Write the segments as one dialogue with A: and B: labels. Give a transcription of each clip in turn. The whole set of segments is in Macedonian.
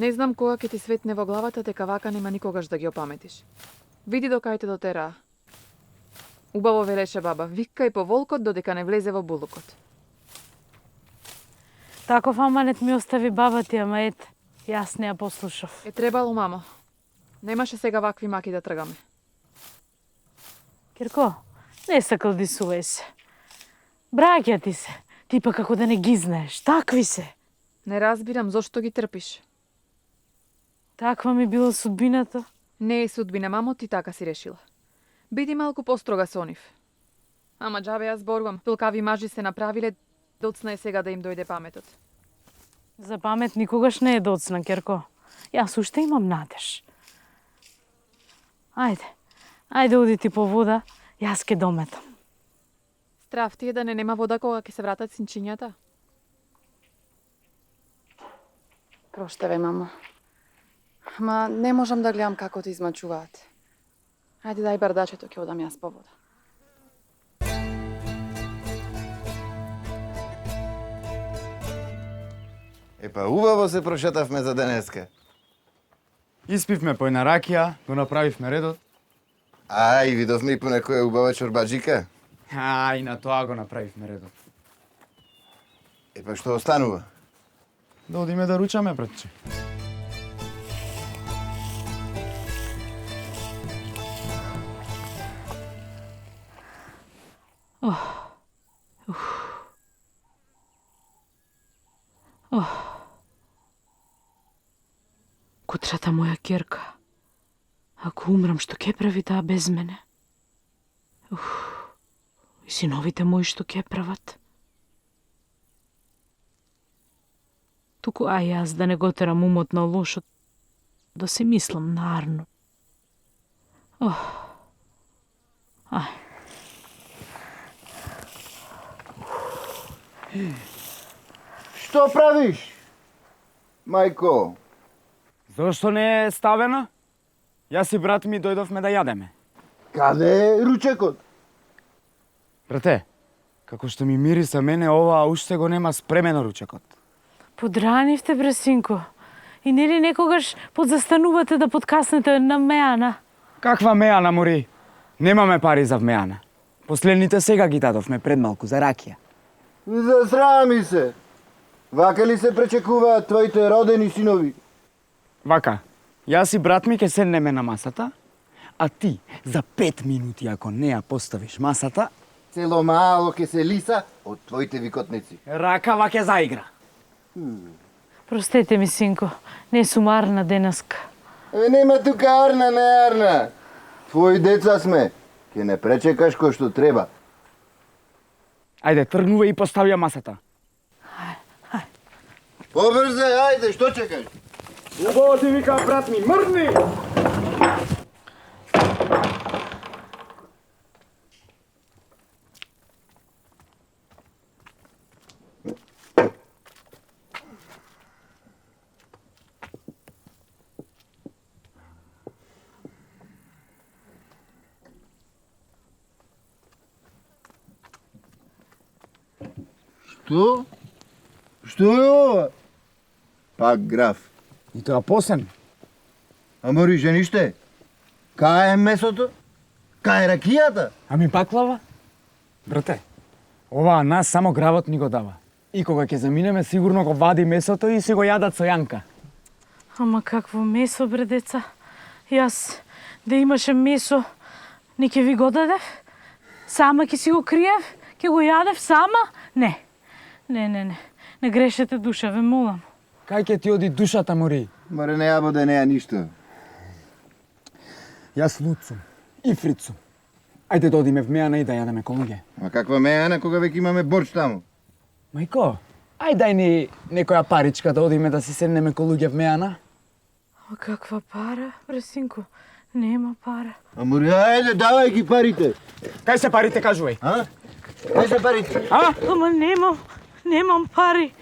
A: Не знам кога ќе ти светне во главата дека вака нема никогаш да ги опаметиш. Види докај те дотераа. Убаво велеше баба, викај по волкот додека не влезе во булукот.
B: Таков аманет ми остави баба ти, ама ет, јас не ја послушав.
A: Е требало, мамо. Немаше сега вакви маки да тргаме.
B: Кирко, не сакал дисувај се. Браќа ти се, ти па како да не ги знаеш, такви се.
A: Не разбирам зошто ги трпиш.
B: Таква ми била судбината.
A: Не е судбина, мамо, ти така си решила. Биди малку построга со нив. Ама џабе јас зборувам, пилкави мажи се направиле, доцна е сега да им дојде паметот.
B: За памет никогаш не е доцна, Керко. Јас уште имам надеж. Ајде оди ти по вода, јас ке дометам.
A: Страв ти е да не нема вода кога ќе се вратат синчињата? Проштеве, мамо. Ама не можам да гледам како те измачуваат. Ајде дај бардачето, ќе одам јас по вода.
C: Епа, убаво се прошетавме за денеска.
D: Испивме по една ракија, го направивме редот.
C: И видовме и по некоја убава чорбаджика.
D: И на тоа го направивме редот.
C: Епа, што останува?
D: Да одиме да ручаме, братче.
B: Кутрата моја Керка. Ако умрам, што ќе прави таа без мене? И синовите мои што ќе прават? Туку јас да не го терам умот на лошот, да се мислам на Арно.
C: Што правиш? Мајко,
D: Зошто не е ставена? Јас и брат ми дојдовме да јадеме.
C: каде е ручекот?
D: Брате, како што ми мириса мене ова, уште го нема спремено ручекот.
B: Подранивте, бре, синко. И нели некогаш подзастанувате да подкаснете на Меана?
D: Каква Меана, мори? Немаме пари за Меана. Последните сега ги дадовме пред малку за ракија.
C: Засрами се! Вака ли се пречекуваат твоите родени синови?
D: Вака, јас и брат ми ќе седнеме на масата, а ти за 5 минути ако не ја поставиш масата,
C: Цело мало ке се лиса од твоите викотници.
D: ракава ќе заигра.
B: Простете ми, синко, не сум Арна денеска.
C: Нема тука Арна, не Арна. Твои деца сме. Ке не пречекаш кој што треба.
D: Ајде, тргнувај и поставја масата.
C: Побрзе, ајде, што чекаш?
D: Убаво ти вика брат ми, мрдни!
C: Што? Што е ова? Пак граф.
D: И тоа посен.
C: А мори жениште? Кај е месото? Кај е ракијата?
D: Ами баклава? Брате, ова нас само гравот ни го дава. И кога ќе заминеме, сигурно го вади месото и си го јадат со јанка.
B: Ама какво месо, бре, деца? Јас, да имаше месо, не ќе ви го дадев? Сама ќе си го криев? Ќе го јадев сама? Не. Не грешете душа, ве молам.
D: Кај ќе ти оди душата, мори?
C: Море не ја буде неа ништо.
D: Јас луд сум. И фрит сум. Ајде да одиме в Меана и да јадеме колуѓе.
C: А каква мејана кога веќе имаме борч таму?
D: Мајко, ај дај ни некоја паричка да одиме да си седнеме колуѓе в Меана.
B: А каква пара, бре, синко? Нема пара.
C: А море, ајде, давај ги парите.
D: Кај се парите, кажувај?
C: А? Кај се парите?
B: Ама немам пари.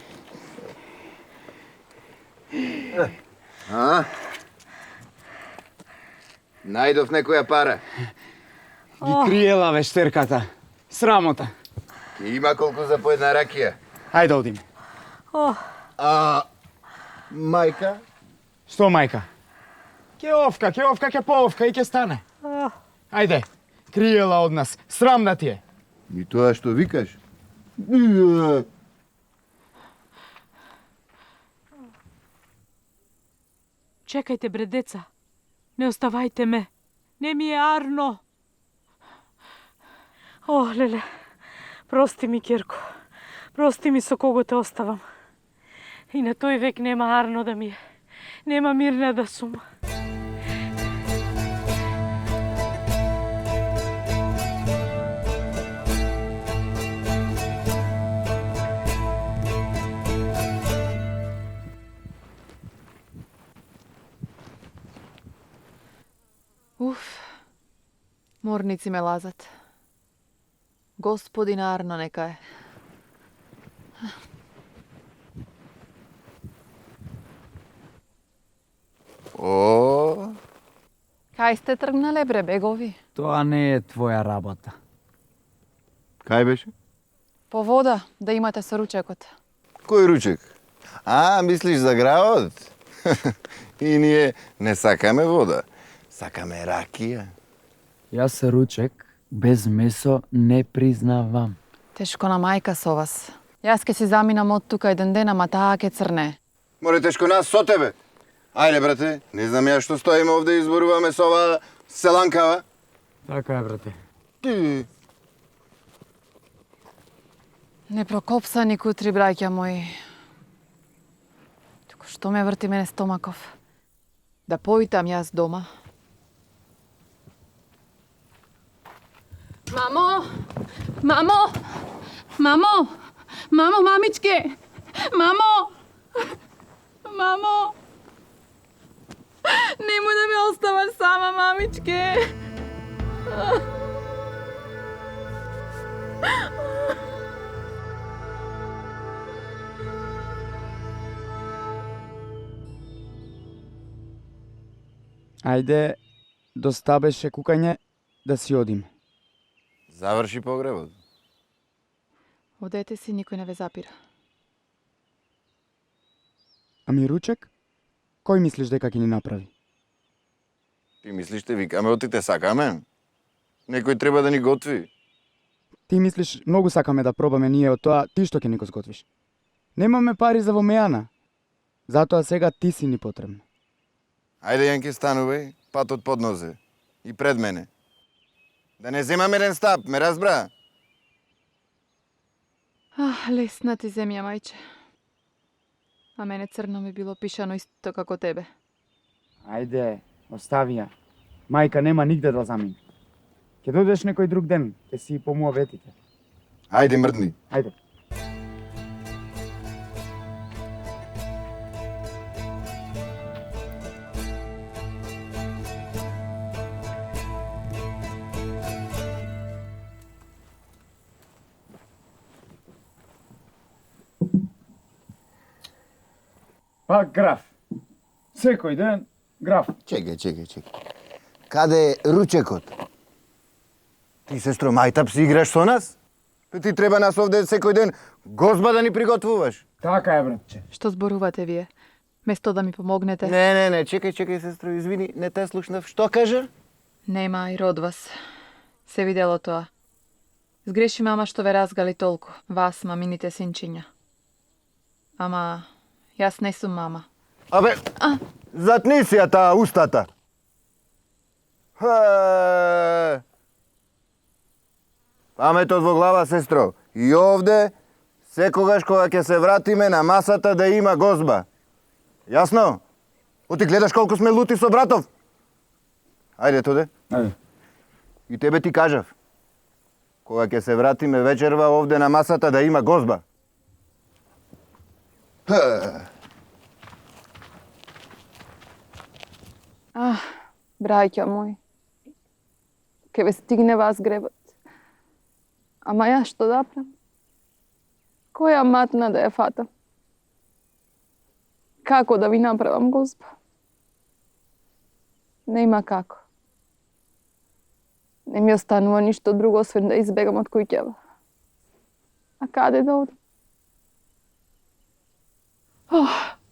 C: Најдов некоја пара.
D: Ги криела вештерката. Срамота.
C: Има колку за по една ракија.
D: Ајде одиме.
C: А мајка?
D: Што, мајка? Ке овка, ке поовка и ке стане. Ајде, криела од нас, срам да ти е.
C: И тоа што викаш?
B: Чекајте бре деца. Не оставајте ме. Не ми е арно. О, леле. Прости ми, Кирко. Прости ми со кого те оставам. И на тој век нема арно да ми е. Нема мирна да сум.
A: Уф, морници ме лазат. Господин Арно нека е.
C: О,
A: Кај сте тргнале бре бегови?
D: Тоа не е твоја работа.
C: кај беше?
A: По вода, да имате со ручекот.
C: Кој ручек? А, мислиш за гравот? И ние не сакаме вода. Сакаме ракија.
D: Јас се ручек, без месо не признавам.
A: Тешко на мајка со вас. Јас ке си заминам од тука еден ден, ама таа ке црне.
C: Море тешко нас со тебе. Ајде, брате, не знам ја што стоиме овде и изборуваме со ова селанкава.
D: Така е, брате.
C: Ти,
A: Не прокопса никутри, браќа мои. Туку што ме врти мене стомаков? Да поитам јас дома.
E: Мамо! Мамо! Мамо! Мамо, мамичке! Мамо! Мамо! Немој да ме оставаш сама, мамичке!
D: Ајде, доста беше кукање, да си одим.
C: заврши погребот.
A: Одете си, никој не ве запира.
D: Ами ручек? Кој мислиш дека ќе ни направи?
C: Ти мислиш те викаме, отите сакаме? Некој треба да ни готви.
D: Ти мислиш, многу сакаме да пробаме ние од тоа, ти што ќе ни го сготвиш. Немаме пари за вомејана. Затоа сега ти си ни потребна.
C: Ајде, Јанке, станувај, патот под нозе. И пред мене. Да не земам еден стап, ме разбра?
A: Лесна ти земја, мајче. А мене црно ми било пишано исто како тебе.
D: Ајде, остави ја. Мајка нема нигде да замине. Ќе дојдеш некој друг ден, ќе си помува ветите.
C: Ајде, мрдни.
D: Ајде. Па, граф. Секој ден, граф.
C: Чекај. Каде е ручекот? Ти, сестро, мајтап си играш со нас? Ти треба нас овде секој ден гозба да ни приготвуваш.
D: Така е, братче.
A: Што зборувате вие? Место да ми помогнете?
C: Не, чекај, сестро, извини, не те слушнав. Што кажа?
A: Нема и род вас. Се видело тоа. Сгреши мама што ве разгали толку. Вас, мамините синчиња. Ама, јас не сум мама.
C: Абе, затни си ја таа устата. Паметот во глава, сестро. И овде, секогаш кога ќе се вратиме на масата да има гозба. Јасно? Оти гледаш колку сме лути со братов? Ајде, тоде.
D: Ајде.
C: И тебе ти кажав. Кога ќе се вратиме вечерва овде на масата да има гозба.
A: Браќа мој, ке ве стигне вас гребот. Ама јас што да правам? Која матна да ја фатам? Како да ви направам гозба? Нема како. Не ми останува ништо друго, освен да избегам од куќава. А каде да одам?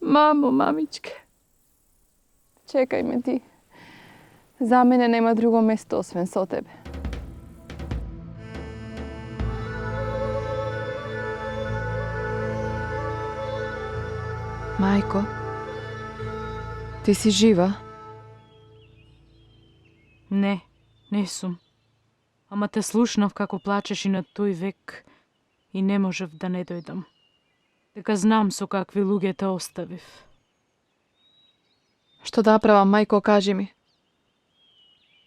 A: Мамо, мамичке.
E: Чекај ме ти. За мене нема друго место освен со тебе.
A: Мајко, ти си жива?
B: Не, не сум. Ама те слушнав како плачеш и на тој век и не можев да не дојдам. Дека знам со какви луѓе те оставив.
A: Што да правам, мајко, кажи ми?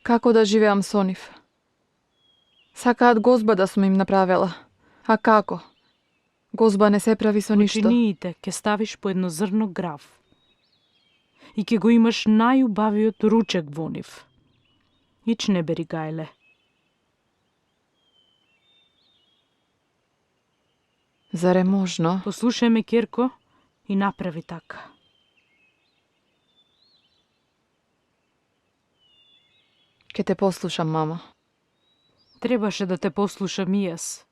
A: Како да живеам со нив? Сакаат гозба да сум им направила. А како? Гозба не се прави со ништо.
B: Чиниите ќе ставиш по едно зрно грав. И ќе го имаш најубавиот ручек во нив. Ич не бери гајле.
A: Зар е можно?
B: Послушај ме, Керко, и направи така.
A: Ке те послушам, мама.
B: Требаше да те послушам и јас.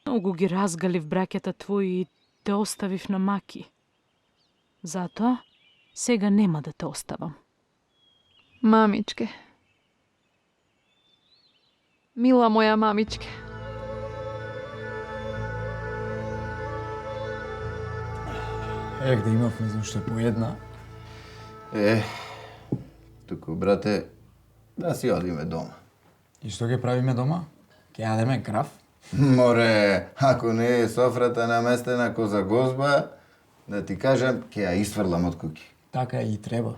B: Многу ги разгалив браќата твои и те оставив на маки. Затоа, сега нема да те оставам.
A: Мамичке. Мила моја мамичке.
D: Ех, да имав, не знам што по една.
C: Туку, брате, да си одиме дома.
D: И што ќе правиме дома? Ќе јадеме граф?
C: Море, ако не е софрата наместена ко за гозба, да ти кажам, ќе ја isfрлам од куки.
D: Така и треба.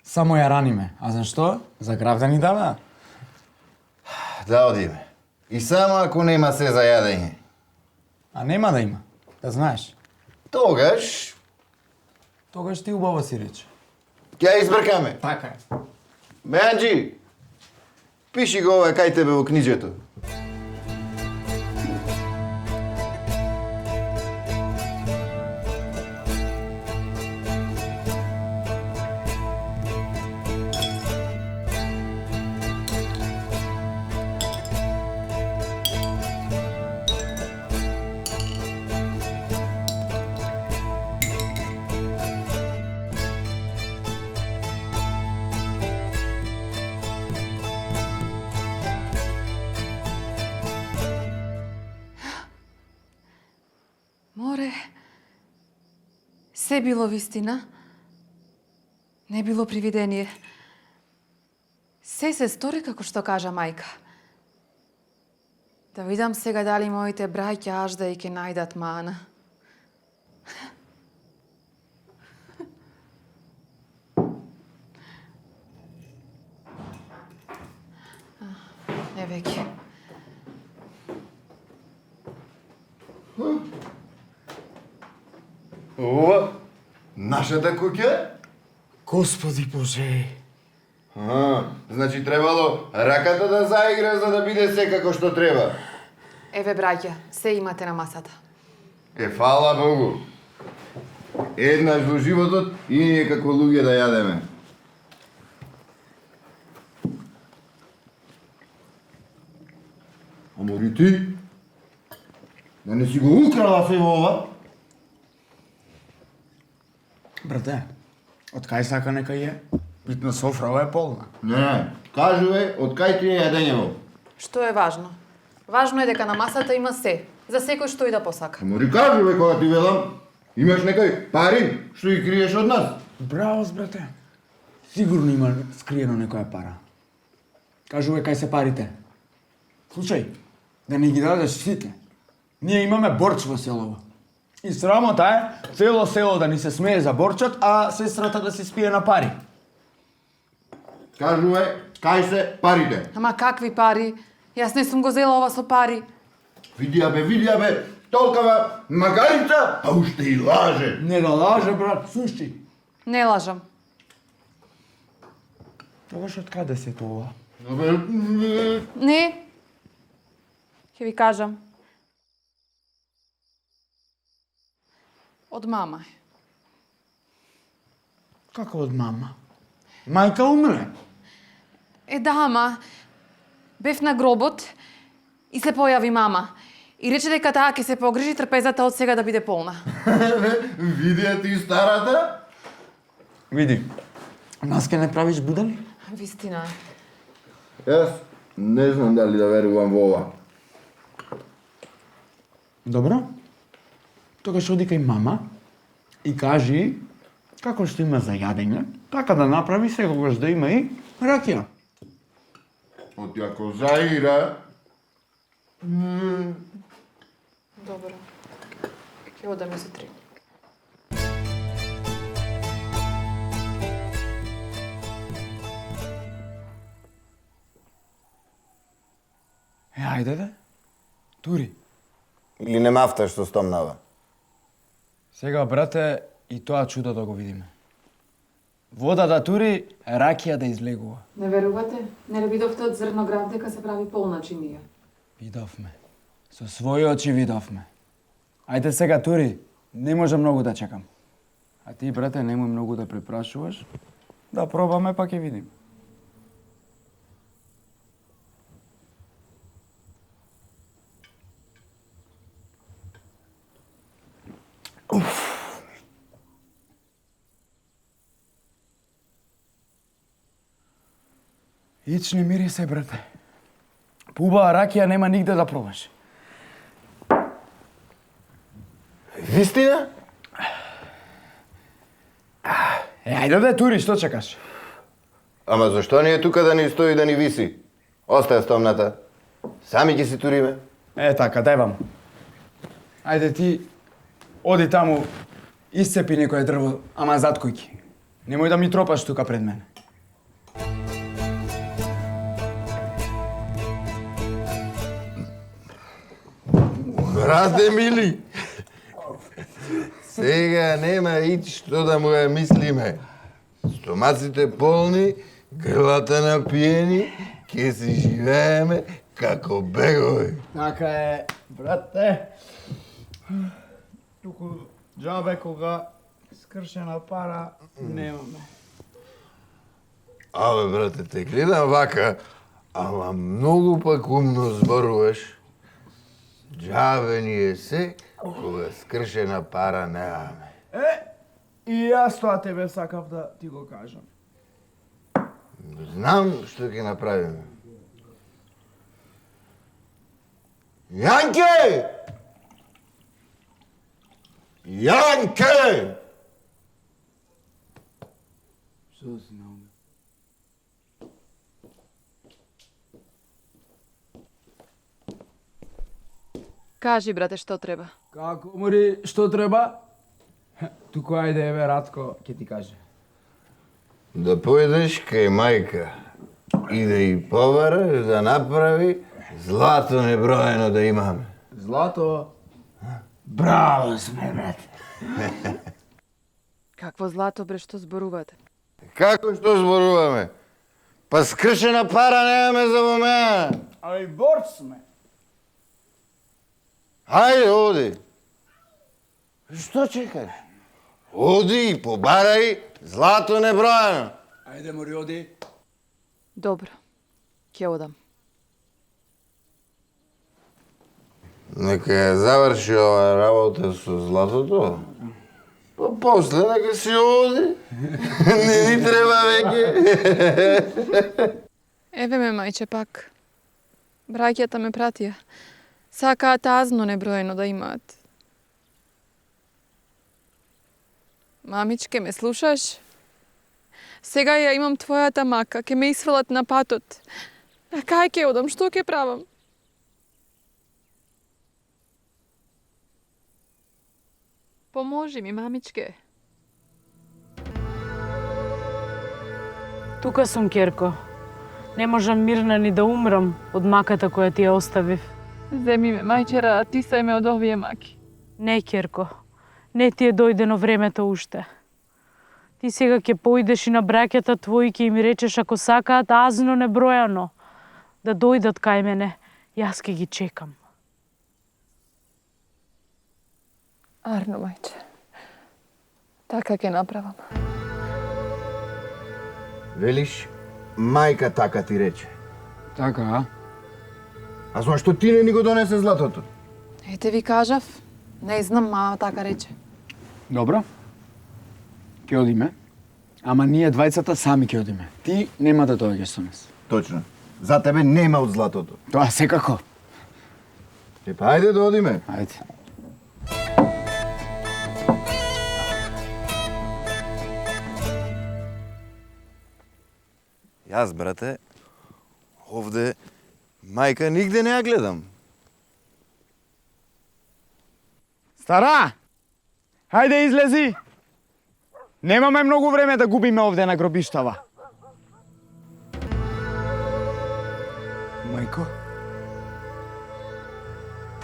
D: Само ја раниме. А за што? За граф да ни дава?
C: Да одиме. И само ако нема се за јадење.
D: А нема да има. Да знаеш.
C: Тогаш
D: Тогаш ти убаво си рече.
C: ќе ја избркаме.
D: Така е.
C: Меанџи, пиши го ова кај тебе во книжето.
A: Море, се било вистина. Не било привидение. Се стори како што кажа мајка. Да видам сега дали моите браќа аж да и ќе најдат мана. Не веќе.
C: Ова, нашата куќа?
D: Господи Боже!
C: Значи требало раката да заигра за да биде се како што треба.
A: Еве, браќа, се имате на масата.
C: Фала Богу. Еднаш во животот и ние како луѓе да јадеме. Амори ти? Да не си го украла се во ова?
D: Брате, од кај сака нека е? Битна софра е полна.
C: Не, кажуве, од кај ти е јадењево?
A: Што е важно? Важно е дека на масата има се. За секој што и да посака.
C: Амори кажуве кога ти велам. Имаш некој пари што ги криеш од нас?
D: Браво, брате. Сигурно има скриено некоја пара. Кажуве кај се парите. Слушај, да не ги дадеш сите. Ние имаме борч во селово. И срамота е цело село да ни се смее за борчот, а сестрата да се спие на пари.
C: Кажуве, кај се парите?
A: Ама какви пари? Јас не сум го зела ова со пари.
C: Видија бе, толкова магарица, а уште и лаже.
D: Не да лаже, брат, слушај.
A: Не лажам.
D: Тогаш од каде се тоа?
A: Не. Ќе ви кажам. Од мама.
D: Како од мама? Мајка умре.
A: Да, ама бев на гробот и се појави мама. И рече дека таа ќе се погрижи трпезата од сега да биде полна.
C: Видија ти старата?
D: Види, Нас ке не правиш будали?
A: Вистина.
C: Јас не знам дали да верувам во ова.
D: Добро. Тогаш оди кај мама и кажи како што има за јадење, така да направи секогаш да има и ракија.
C: Оти ако заира,
A: Добро. Ќе одаме за 3.
D: Ајде да. Тури.
C: или не мафташ со стомнава.
D: Сега, брате, и тоа чудо да го видиме. Вода да тури, ракија да излегува.
A: Не верувате? Не видовте од Зрноград дека се прави полна чинија?
D: Видовме. Со своји очи видовме. Ајде сега, тури, не може многу да чекам. А ти, брате, немој многу да препрашуваш. Да пробаме, па ќе видим. Ич не мири се, брате. Пубава ракија нема нигде да пробаш.
C: Вистина?
D: Ајде да тури, што чекаш?
C: Ама зашто ни е тука да ни стои да ни виси? Остаја стомната. Сами ќе си туриме.
D: Така, дај вам. Ајде ти, оди таму, исцепи некој дрво, ама заткојки. Немој да ми тропаш тука пред мене.
C: Брате мили, сега нема ич што да му ја мислиме. Стомаците полни, грлата напиени, ке си живееме како бегови.
D: Така е, брате. Туку џабе кога скршена пара немаме.
C: Абе, брате, те гледам вака, ама многу пак умно зборуваш. Џабе ни е се, кога скршена пара немаме.
D: И јас тоа тебе сакав да ти го кажам.
C: Знам што ќе направиме. Јанке! Јанке!
D: Што си на уме?
A: Кажи, брате, што треба?
D: Како, мори, што треба? Туку ајде, еве, Радко, ќе ти каже.
C: Да појдеш кај мајка и да и побараш да направи злато неброено да имаме.
D: Злато? Браво сме, брате.
A: Какво злато, бре, што зборувате?
C: Како што зборуваме? Па скршена пара немаме за момена.
D: Али борц сме.
C: Хајде, оди. Што чекаш? Оди и побарај злато неброено.
D: Ајде, мори, оди.
A: Добро. Ќе одам.
C: Нека ја заврши ова работа со златото. Па после нека си оди. Не ни треба веќе.
E: Еве ме, мајче, пак. Браќата ме пратија. Сакаат азно неброено да имаат. Мамичке, ме слушаш? Сега ја имам твојата мака, ке ме исфалат на патот. А кај ке одам, што ке правам?
A: Поможи ми, мамичке.
B: Тука сум, Керко. Не можам мирна ни да умрам од маката која ти ја оставив.
E: Земи ме, мајчера, а ти сај ме од овие маки.
B: Не, Керко. Не ти е дојдено времето уште. Ти сега ќе поидеш и на браќата твои ќе им речеш ако сакаат азно небројано да дојдат кај мене, јас ќе ги чекам.
E: Арно, мајче. Така ќе направам.
C: Велиш, мајка така ти рече.
D: Така, а?
C: А зашто ти не ни го донесе златото?
E: Ете ви кажав. Не знам, мама така рече.
D: Добро. Ќе одиме. Ама ние двајцата сами ќе одиме. Ти нема да доаѓаш со нас.
C: Точно. За тебе нема од златото.
D: Тоа секако.
C: Па ајде да одиме.
D: Ајде.
C: Јас, брате, овде мајка нигде не ја гледам.
D: Стара! Хајде излези! Немаме многу време да губиме овде на гробиштава. Мајко?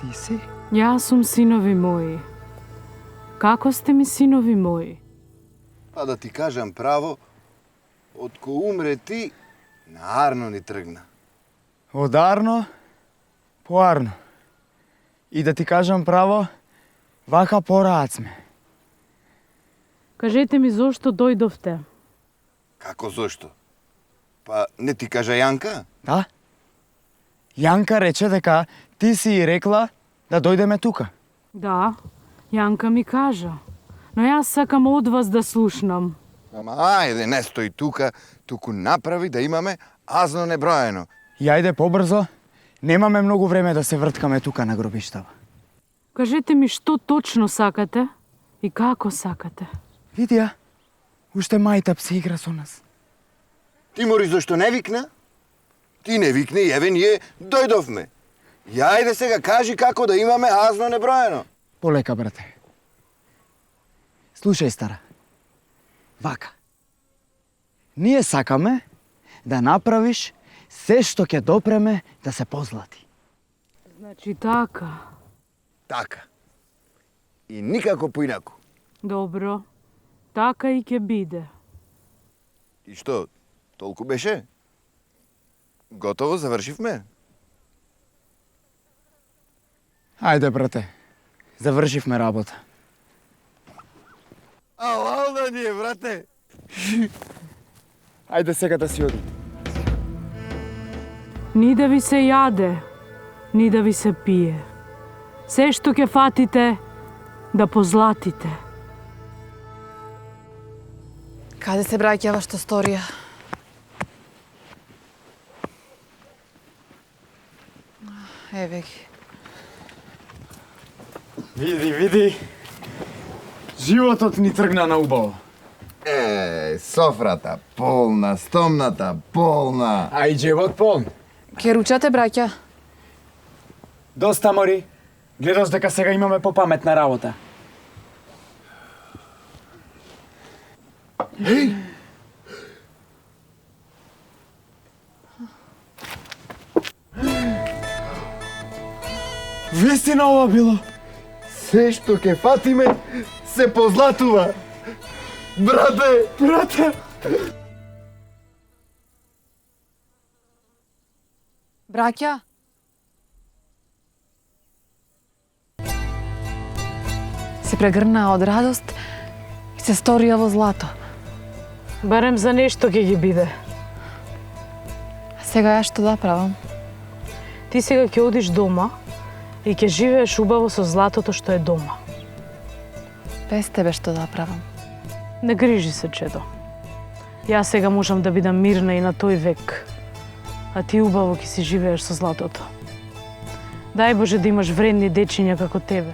D: Ти си?
B: Јас сум синови мои. Како сте ми синови мои?
C: Па да ти кажам право, отко умре ти, на Арно ни тргна.
D: Од Арно по Арно. И да ти кажам право, вака пораат сме.
B: Кажете ми зошто дојдовте?
C: Како зошто? Па не ти кажа Јанка?
D: Да? Јанка рече дека ти си и рекла да дојдеме тука.
B: Да, Јанка ми кажа. Но јас сакам од вас да слушнам.
C: Ама ајде, не стои тука, туку направи да имаме азно неброено.
D: И ајде побрзо, немаме многу време да се врткаме тука на гробиштава.
B: Кажете ми што точно сакате и како сакате.
D: Види ја, уште мајтап се игра со нас.
C: Ти мори зашто не викна? Ти не викне и еве ние дојдовме. И ајде сега кажи како да имаме азно неброено.
D: Полека, брате. Слушај, стара. Вака. Ние сакаме да направиш се што ќе допреме да се позлати.
B: Значи така.
C: Така. И никако поинаку.
B: Добро. Така и ќе биде.
C: И што, толку беше? Готово, завршивме?
D: Ајде, брате. Завршивме работа.
C: Ау да ни е, брате.
D: Ајде сега да си оди.
B: Ни да ви се јаде, ни да ви се пие. Се што ќе фатите, да позлатите.
A: Каде се браќава што сторија? Еве ги.
D: Види, види. Животот ни тргна на убаво.
C: Софрата полна, стомната полна.
D: А и джебот полн.
A: Ке ручате, браќа?
D: Доста, мори. Гледаш дека сега имаме попаметна работа. Вистина ова било.
C: Се што ќе фатиме, се позлатува. Брате!
D: Брате!
A: Браќа? Се прегрнаа од радост и се сторија во злато.
B: Барем за нешто ќе ги биде.
A: А сега ја што да правам?
B: Ти сега ќе одиш дома и ќе живееш убаво со златото што е дома.
A: Без тебе што да правам?
B: Не грижи се, чедо. Јас сега можам да бидам мирна и на тој век, а ти убаво ќе си живееш со златото. Дај Боже да имаш вредни дечиња како тебе.